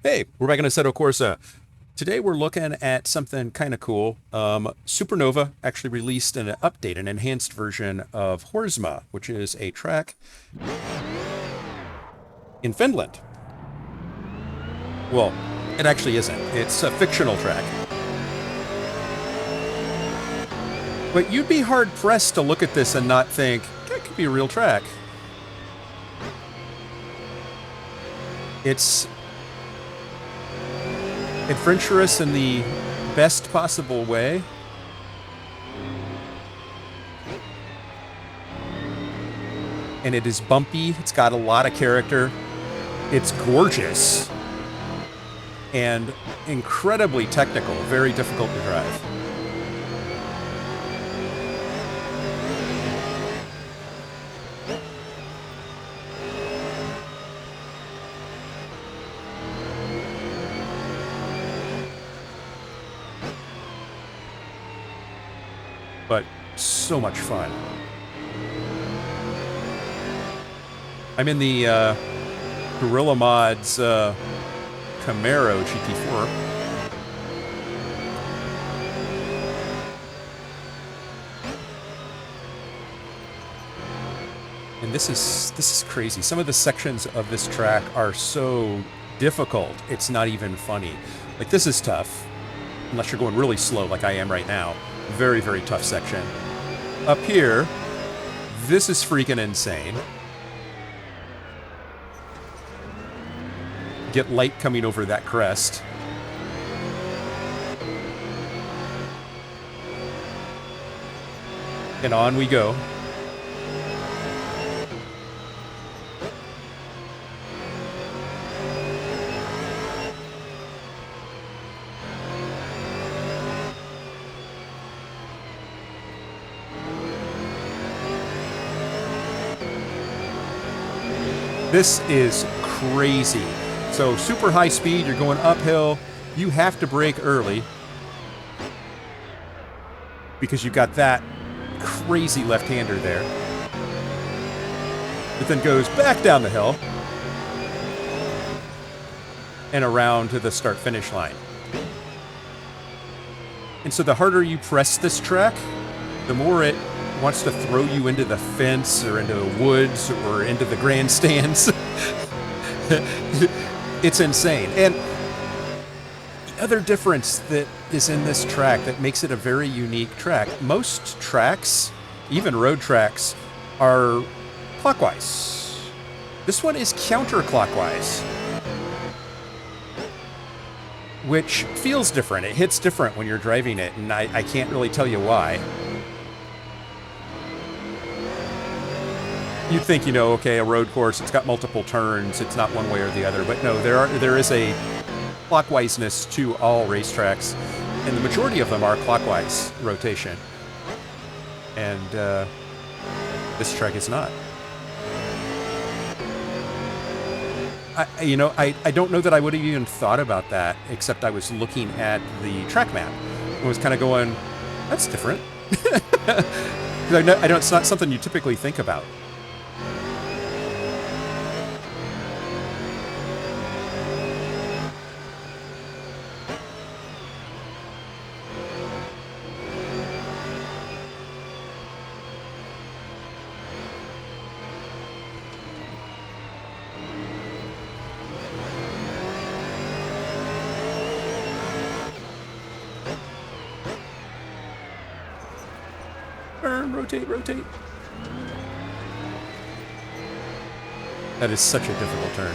Hey, we're back in Assetto Corsa. Today we're looking at something kind of cool. Supernova actually released an update, an enhanced version of Horsma, which is a track in Finland. Well, it actually isn't. It's a fictional track. But you'd be hard-pressed to look at this and not think, that could be a real track. It's adventurous in the best possible way. And it is bumpy. It's got a lot of character. It's gorgeous. And incredibly technical. Very difficult to drive. But so much fun. I'm in the Guerilla Mods Camaro GT4. And this is crazy. Some of the sections of this track are so difficult, it's not even funny. Like, this is tough, unless you're going really slow like I am right now. Very, very tough section. Up here, this is freaking insane. Get light coming over that crest. And on we go. This is crazy. So super high speed, you're going uphill. You have to brake early because you've got that crazy left-hander there. It then goes back down the hill and around to the start-finish line. And so the harder you press this track, the more it wants to throw you into the fence or into the woods or into the grandstands. It's insane. And the other difference that is in this track that makes it a very unique track, most tracks, even road tracks, are clockwise. This one is counter-clockwise, which feels different. It hits different when you're driving it, and I can't really tell you why. You'd think, you know, okay, a road course, it's got multiple turns, it's not one way or the other. But no, there is a clockwiseness to all racetracks, and the majority of them are clockwise rotation. And this track is not. I don't know that I would have even thought about that, except I was looking at the track map and was kind of going, that's different. I know it's not something you typically think about. Turn, rotate, rotate. That is such a difficult turn.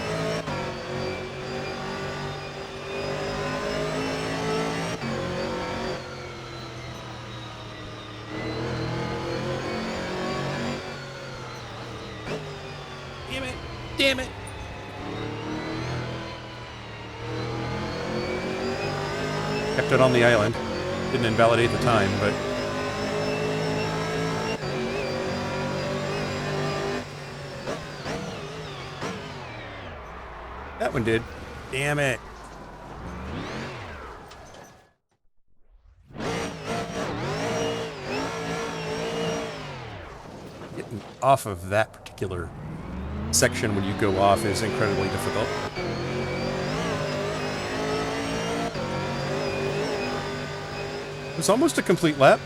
Damn it! Damn it! Kept it on the island. Didn't invalidate the time, but that one did. Damn it. Getting off of that particular section when you go off is incredibly difficult. It's almost a complete lap.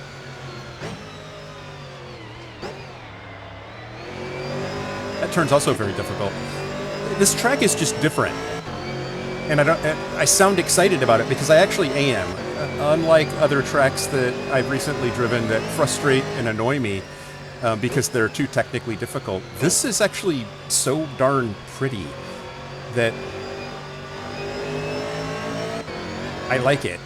That turn's also very difficult. This track is just different. And I sound excited about it because I actually am. Unlike other tracks that I've recently driven that frustrate and annoy me because they're too technically difficult, this is actually so darn pretty that I like it.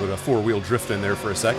With a four-wheel drift in there for a sec.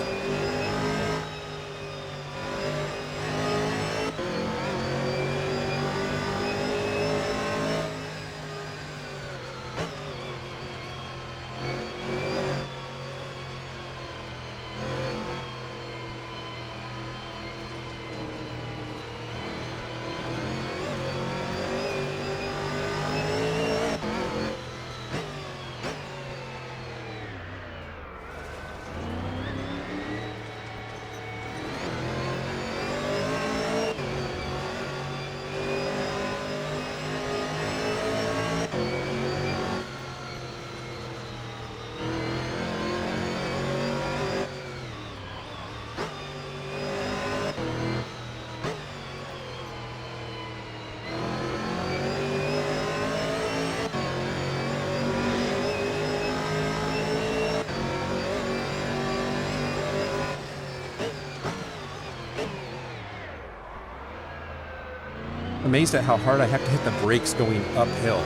Amazed at how hard I have to hit the brakes going uphill.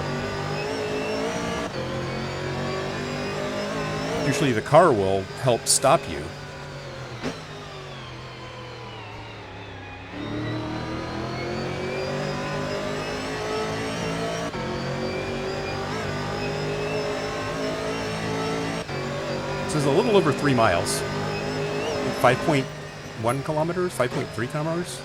Usually the car will help stop you. This is a little over 3 miles. 5.1 kilometers? 5.3 kilometers?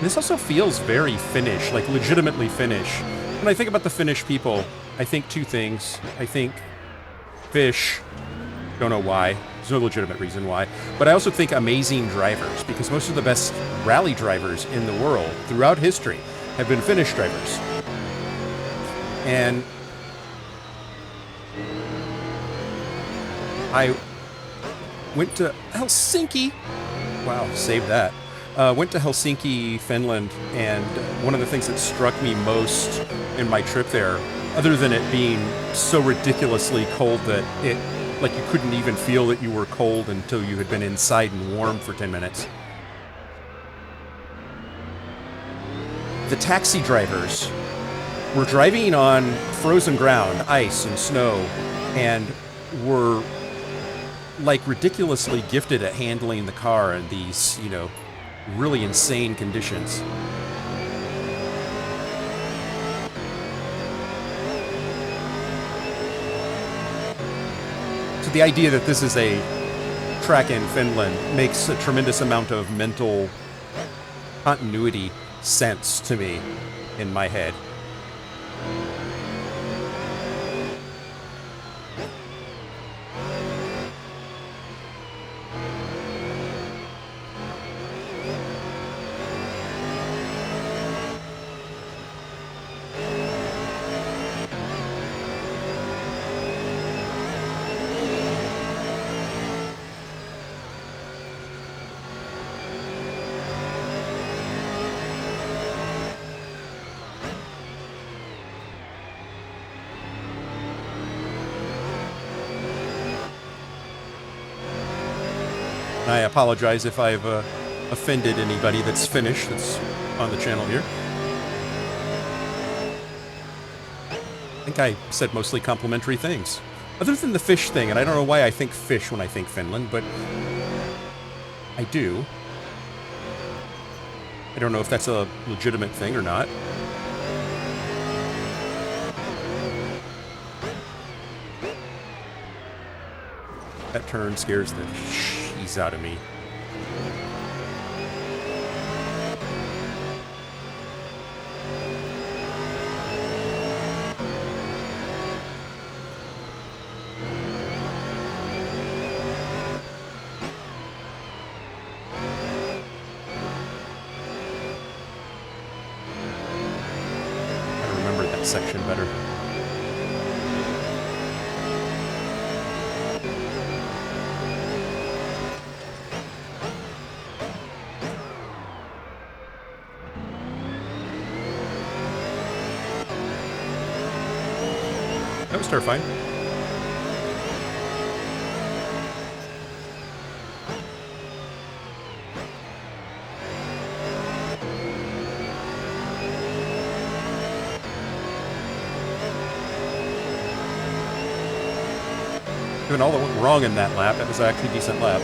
This also feels very Finnish, like legitimately Finnish. When I think about the Finnish people, I think two things. I think fish, don't know why, there's no legitimate reason why, but I also think amazing drivers, because most of the best rally drivers in the world throughout history have been Finnish drivers. And I went to Helsinki. Wow, saved that. Went to Helsinki, Finland, and one of the things that struck me most in my trip there, other than it being so ridiculously cold that it, like, you couldn't even feel that you were cold until you had been inside and warm for 10 minutes. The taxi drivers were driving on frozen ground, ice and snow, and were, like, ridiculously gifted at handling the car in these, you know, really insane conditions. So the idea that this is a track in Finland makes a tremendous amount of mental continuity sense to me in my head. I apologize if I've offended anybody that's Finnish that's on the channel here. I think I said mostly complimentary things. Other than the fish thing, and I don't know why I think fish when I think Finland, but I do. I don't know if that's a legitimate thing or not. That turn scares the cheese out of me. Section better. That was terrifying. Doing all that went wrong in that lap, that was actually a decent lap.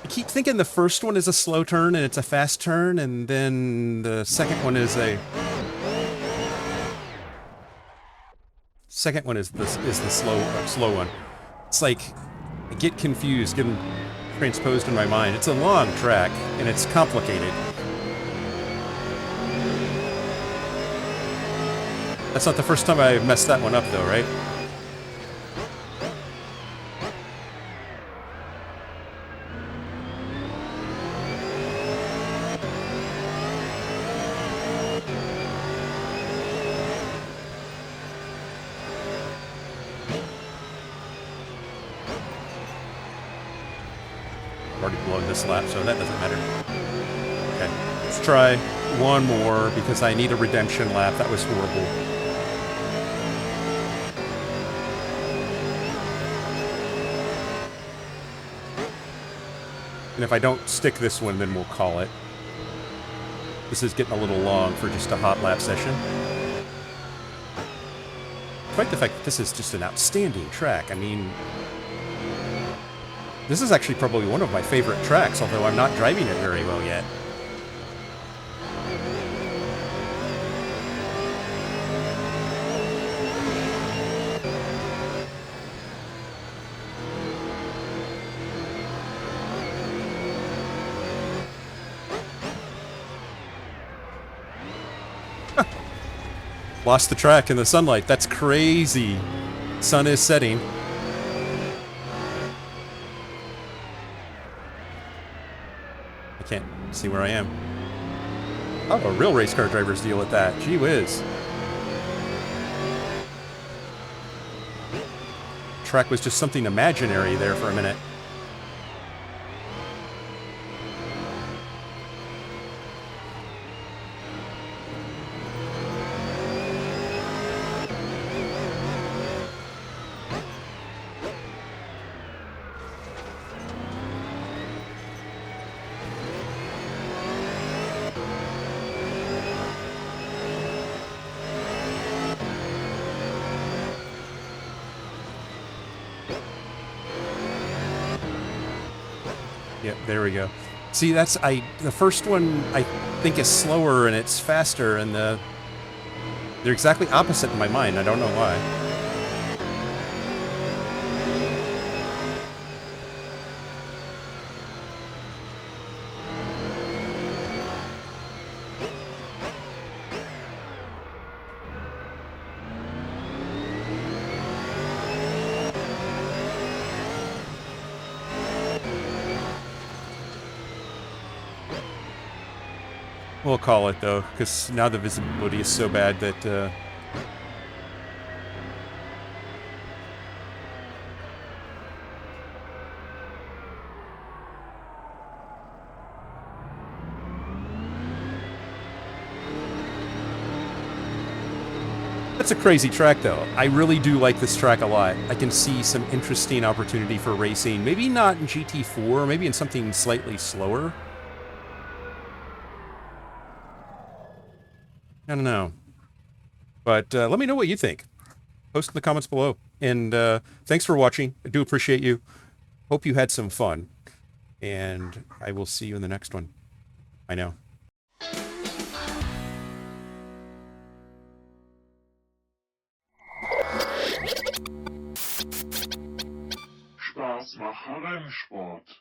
Keep thinking the first one is a slow turn and it's a fast turn, and then the second one is the slow one. It's like I get confused, getting transposed in my mind. It's a long track and it's complicated. That's not the first time I messed that one up though, right? Lap, so that doesn't matter. Okay, let's try one more because I need a redemption lap. That was horrible. And if I don't stick this one, then we'll call it. This is getting a little long for just a hot lap session. Despite the fact that this is just an outstanding track, I mean, this is actually probably one of my favorite tracks, although I'm not driving it very well yet. Lost the track in the sunlight. That's crazy. Sun is setting. I can't see where I am. Oh, real race car drivers deal with that. Gee whiz. track was just something imaginary there for a minute. Yep, there we go. See, that's the first one I think is slower and it's faster, and they're exactly opposite in my mind. I don't know why. We'll call it, though, because now the visibility is so bad that... That's a crazy track, though. I really do like this track a lot. I can see some interesting opportunity for racing. Maybe not in GT4, maybe in something slightly slower. I don't know. But let me know what you think. Post in the comments below. And thanks for watching. I do appreciate you. Hope you had some fun. And I will see you in the next one. I know. Spaß machen Rennsport.